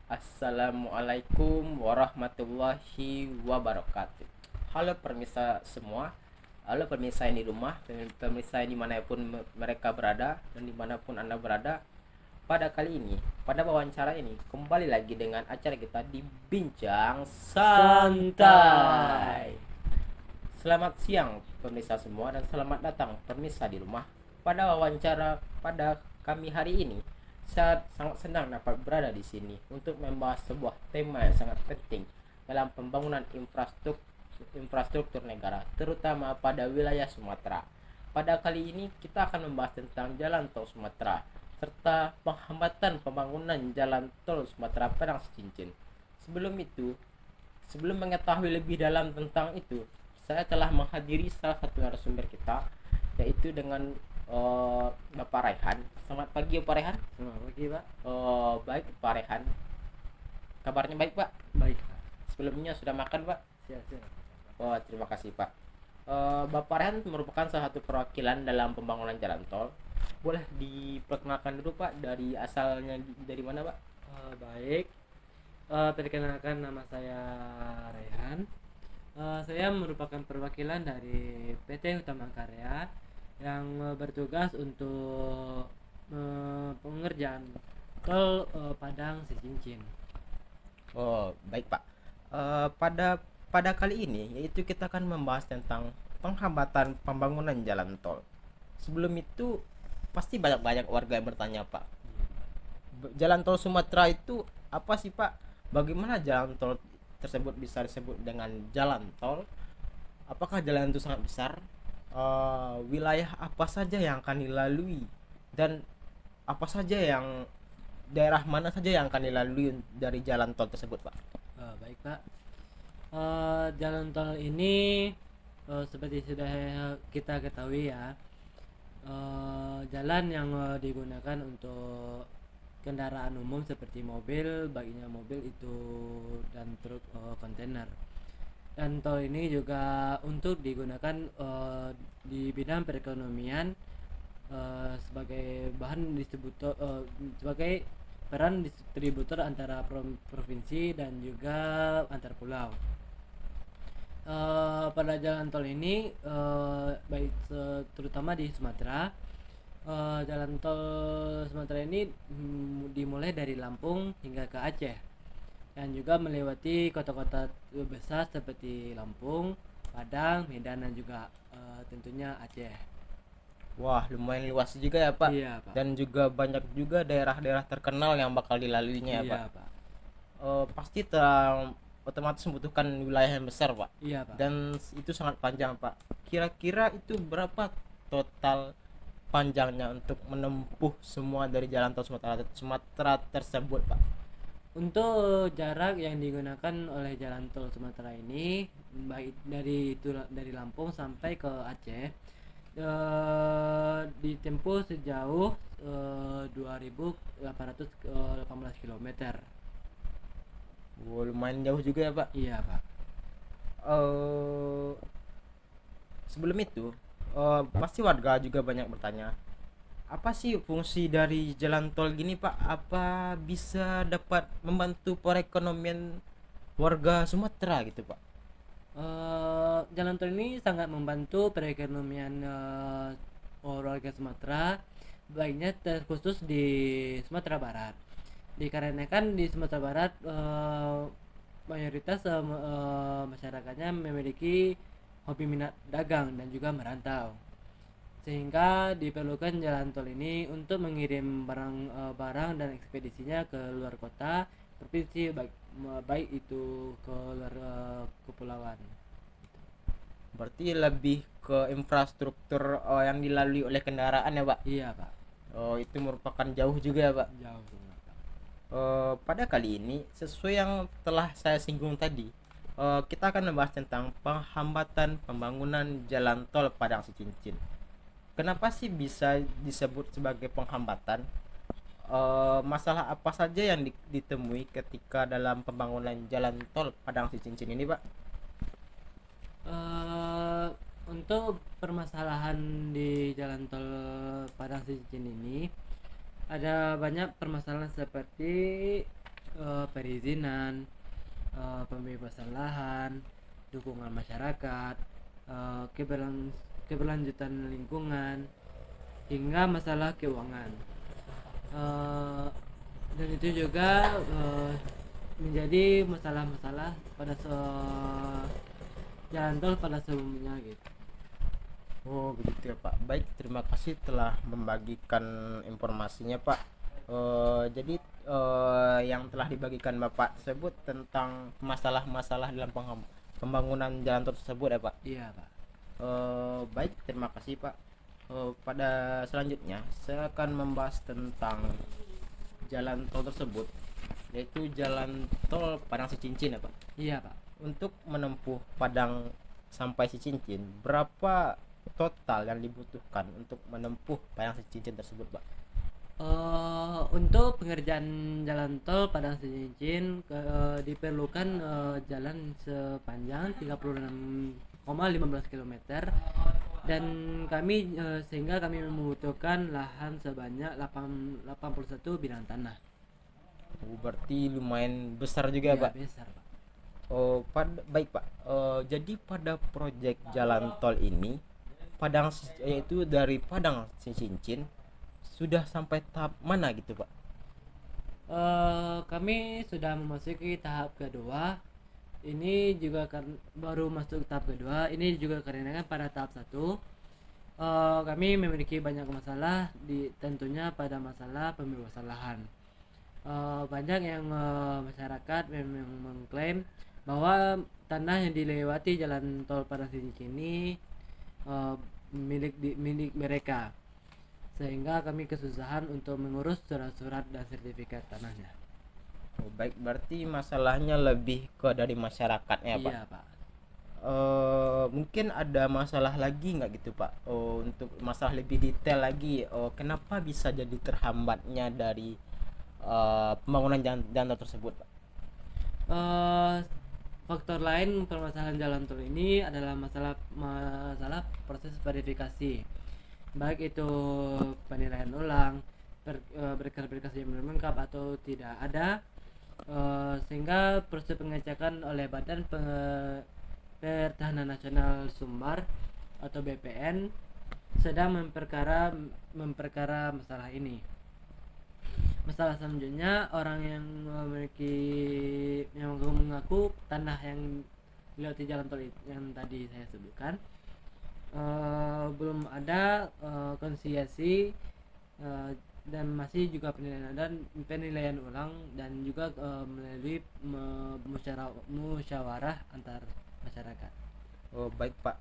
Assalamualaikum warahmatullahi wabarakatuh. Halo permisa semua. Halo pemirsa yang di rumah, pemirsa yang dimanapun mereka berada dan dimanapun anda berada. Pada kali ini, pada wawancara ini, kembali lagi dengan acara kita di Bincang Santai. Selamat siang pemirsa semua dan selamat datang pemirsa di rumah. Pada wawancara pada kami hari ini, saya sangat senang dapat berada di sini untuk membahas sebuah tema yang sangat penting dalam pembangunan infrastruktur negara, terutama pada wilayah Sumatera. Pada kali ini kita akan membahas tentang Jalan Tol Sumatera serta penghambatan pembangunan Jalan Tol Sumatera Padang Cincin. Sebelum itu, sebelum mengetahui lebih dalam tentang itu, saya telah menghadiri salah satu narasumber kita, yaitu dengan Bapak Raihan. Selamat pagi Pak Raihan. Selamat pagi, Pak. Baik Pak Raihan. Kabarnya baik Pak? Baik, Pak. Sebelumnya sudah makan Pak? Siap. Oh terima kasih Pak. Bapak Raihan merupakan salah satu perwakilan dalam pembangunan jalan tol. Boleh diperkenalkan dulu Pak, dari asalnya dari mana Pak? Baik. Perkenalkan, nama saya Rehan. Saya merupakan perwakilan dari PT Utama Karya yang bertugas untuk pengerjaan tol Padang Cincin. Oh baik Pak. Pada pada kali ini yaitu kita akan membahas tentang penghambatan pembangunan jalan tol. Sebelum itu pasti banyak warga yang bertanya Pak, jalan tol Sumatera itu apa sih Pak? Bagaimana jalan tol tersebut bisa disebut dengan jalan tol? Apakah jalan itu sangat besar? Wilayah apa saja yang akan dilalui dan apa saja yang daerah mana saja yang akan dilalui dari jalan tol tersebut Pak? Baik, Pak. Jalan tol ini seperti sudah kita ketahui ya, jalan yang digunakan untuk kendaraan umum seperti mobil, baiknya mobil itu dan truk kontainer. Dan tol ini juga untuk digunakan di bidang perekonomian sebagai bahan distributor, sebagai peran distributor antara provinsi dan juga antar pulau. Pada jalan tol ini baik terutama di Sumatera, jalan tol Sumatera ini dimulai dari Lampung hingga ke Aceh dan juga melewati kota-kota besar seperti Lampung, Padang, Medan dan juga tentunya Aceh. Wah, lumayan luas juga ya Pak. Iya, Pak. Dan juga banyak juga daerah-daerah terkenal yang bakal dilaluinya ya Iya, Pak. Pak. Pasti otomatis membutuhkan wilayah yang besar Pak. Iya, Pak. Dan itu sangat panjang Pak. Kira-kira itu berapa total panjangnya untuk menempuh semua dari jalan tol Sumatera tersebut Pak? Untuk jarak yang digunakan oleh jalan tol Sumatera ini baik dari Lampung sampai ke Aceh, ditempuh sejauh 2.818 km. Lumayan jauh juga ya Pak. Iya, Pak. eh Sebelum itu, pasti warga juga banyak bertanya, apa sih fungsi dari jalan tol gini Pak? Apa bisa dapat membantu perekonomian warga Sumatera gitu Pak? Jalan tol ini sangat membantu perekonomian warga Sumatera, baiknya terkhusus di Sumatera Barat. Dikarenakan di Sumatera Barat mayoritas masyarakatnya memiliki hobi minat dagang dan juga merantau, sehingga diperlukan jalan tol ini untuk mengirim barang dan ekspedisinya ke luar kota provinsi, baik itu ke luar kepulauan. Berarti lebih ke infrastruktur yang dilalui oleh kendaraan ya Pak? Iya, Pak. Oh, itu merupakan jauh juga ya Pak? Jauh banget, Pak. Pada kali ini sesuai yang telah saya singgung tadi, kita akan membahas tentang penghambatan pembangunan jalan tol Padang Cincin. Kenapa sih bisa disebut sebagai penghambatan? Masalah apa saja yang ditemui ketika dalam pembangunan jalan tol Padang Cincin ini Pak? Eh, untuk permasalahan di jalan tol Padang Cincin ini ada banyak permasalahan seperti perizinan, pembebasan lahan, dukungan masyarakat, keberlanjutan lingkungan, hingga masalah keuangan. Dan itu juga menjadi masalah-masalah pada jalan tol pada sebelumnya gitu. Oh begitu ya Pak. Baik, terima kasih telah membagikan informasinya Pak. Jadi yang telah dibagikan Bapak tersebut tentang masalah-masalah dalam pembangunan jalan tol tersebut ya Pak. Iya Pak. Baik, terima kasih Pak. Pada selanjutnya saya akan membahas tentang jalan tol tersebut, yaitu jalan tol Padang Sicincin ya Pak. Iya Pak. Untuk menempuh Padang sampai Sicincin, berapa total yang dibutuhkan untuk menempuh Padang Sicincin tersebut Pak? Untuk pengerjaan jalan tol Padang Sicincin diperlukan jalan sepanjang 36,15 km, dan kami sehingga kami membutuhkan lahan sebanyak 81 bidang tanah. Berarti lumayan besar juga Ya, Pak. besar Pak. Baik Pak. Jadi pada proyek jalan tol ini yaitu dari Padang Sicincin sudah sampai tahap mana gitu Pak? Kami sudah memasuki tahap kedua. Ini juga baru masuk tahap kedua. Ini juga karena pada tahap 1 kami memiliki banyak masalah, tentunya pada masalah pembebasan lahan. Banyak yang masyarakat memang mengklaim bahwa tanah yang dilewati jalan tol Padang Sicincin ini milik mereka, sehingga kami kesusahan untuk mengurus surat-surat dan sertifikat tanahnya. Baik, berarti masalahnya lebih ke dari masyarakatnya Pak. Iya Pak. Mungkin ada masalah lagi nggak gitu Pak? Untuk masalah lebih detail lagi, kenapa bisa jadi terhambatnya dari pembangunan jalan tol tersebut Pak? Faktor lain permasalahan jalan tol ini adalah masalah proses verifikasi, baik itu penilaian ulang, berkas-berkas yang belum lengkap atau tidak ada, sehingga proses pengecekan oleh Badan Pertahanan Nasional Sumbar atau BPN sedang memperkara masalah ini. Masalah selanjutnya, orang yang mengaku tanah yang melewati jalan tol yang tadi saya sebutkan belum ada konsiasi, dan masih juga penilaian ulang, dan juga melalui musyawarah antar masyarakat. Baik Pak.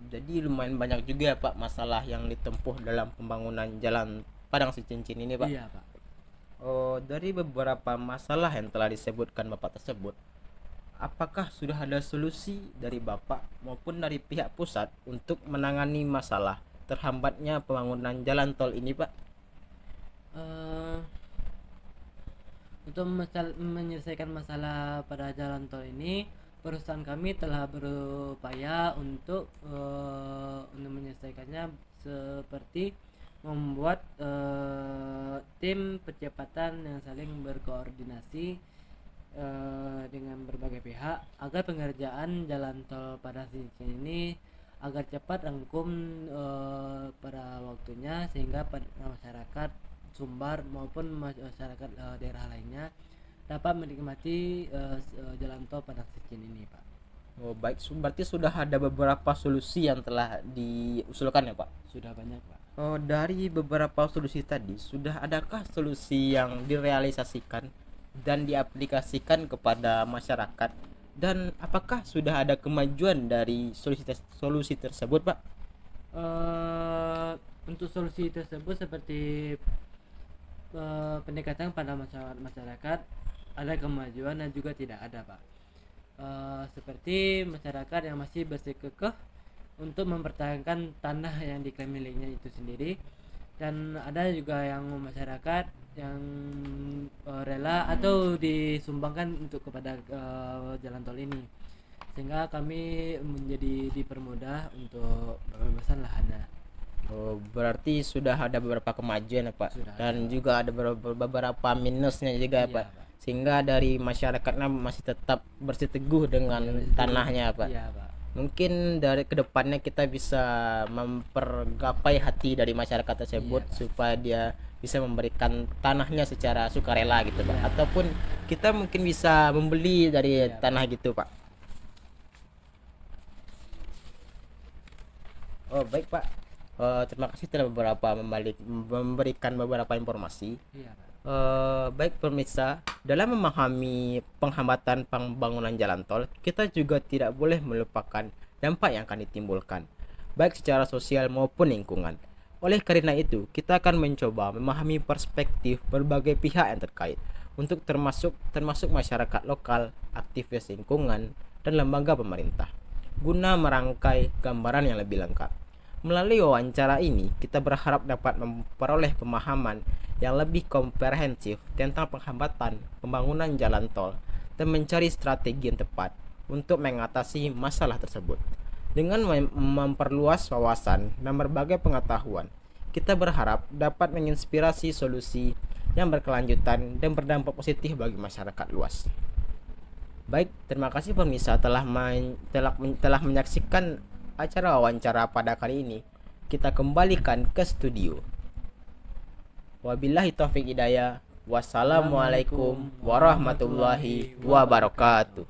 Jadi lumayan banyak juga ya Pak masalah yang ditempuh dalam pembangunan jalan Padang Sicincin ini Pak. Iya Pak. Dari beberapa masalah yang telah disebutkan Bapak tersebut, apakah sudah ada solusi dari Bapak maupun dari pihak pusat untuk menangani masalah terhambatnya pembangunan jalan tol ini Pak? Untuk menyelesaikan masalah pada jalan tol ini, perusahaan kami telah berupaya untuk menyelesaikannya, seperti membuat tim percepatan yang saling berkoordinasi dengan berbagai pihak agar pengerjaan jalan tol Padang Sicincin ini agar cepat rampung pada waktunya, sehingga masyarakat Sumbar maupun masyarakat daerah lainnya dapat menikmati jalan tol Padang Sicincin ini Pak. Baik, berarti sudah ada beberapa solusi yang telah diusulkan ya Pak? Sudah banyak Pak. Dari beberapa solusi tadi, sudah adakah solusi yang direalisasikan dan diaplikasikan kepada masyarakat, dan apakah sudah ada kemajuan dari solusi tersebut Pak? Untuk solusi tersebut, seperti pendekatan pada masyarakat, ada kemajuan dan juga tidak ada Pak. Seperti masyarakat yang masih bersikukuh untuk mempertahankan tanah yang diklaim miliknya itu sendiri, dan ada juga yang masyarakat yang rela atau disumbangkan untuk kepada jalan tol ini, sehingga kami menjadi dipermudah untuk pembebasan lahannya. Oh, berarti sudah ada beberapa kemajuan ya Pak, Sudah ada, dan Pak. juga ada beberapa minusnya juga ya Iya, Pak, Pak. sehingga dari masyarakatnya masih tetap bersiteguh dengan Iya, betul. tanahnya Pak. Iya, Pak. Mungkin dari kedepannya kita bisa mempergapai hati dari masyarakat tersebut Iya, Pak. supaya dia bisa memberikan tanahnya secara sukarela gitu Pak, Iya. ataupun kita mungkin bisa membeli dari Iya, tanah gitu Pak. Oh baik Pak. Terima kasih telah memberikan beberapa informasi. Iya, Pak. Baik pemirsa, dalam memahami penghambatan pembangunan jalan tol, kita juga tidak boleh melupakan dampak yang akan ditimbulkan, baik secara sosial maupun lingkungan. Oleh karena itu, kita akan mencoba memahami perspektif berbagai pihak yang terkait, untuk termasuk masyarakat lokal, aktivis lingkungan, dan lembaga pemerintah, guna merangkai gambaran yang lebih lengkap. Melalui wawancara ini, kita berharap dapat memperoleh pemahaman yang lebih komprehensif tentang penghambatan pembangunan jalan tol dan mencari strategi yang tepat untuk mengatasi masalah tersebut. Dengan memperluas wawasan dan berbagai pengetahuan, kita berharap dapat menginspirasi solusi yang berkelanjutan dan berdampak positif bagi masyarakat luas. Baik, terima kasih pemirsa telah menyaksikan acara wawancara pada kali ini. Kita kembalikan ke studio. Wabillahi taufik hidayah. Wassalamualaikum warahmatullahi wabarakatuh.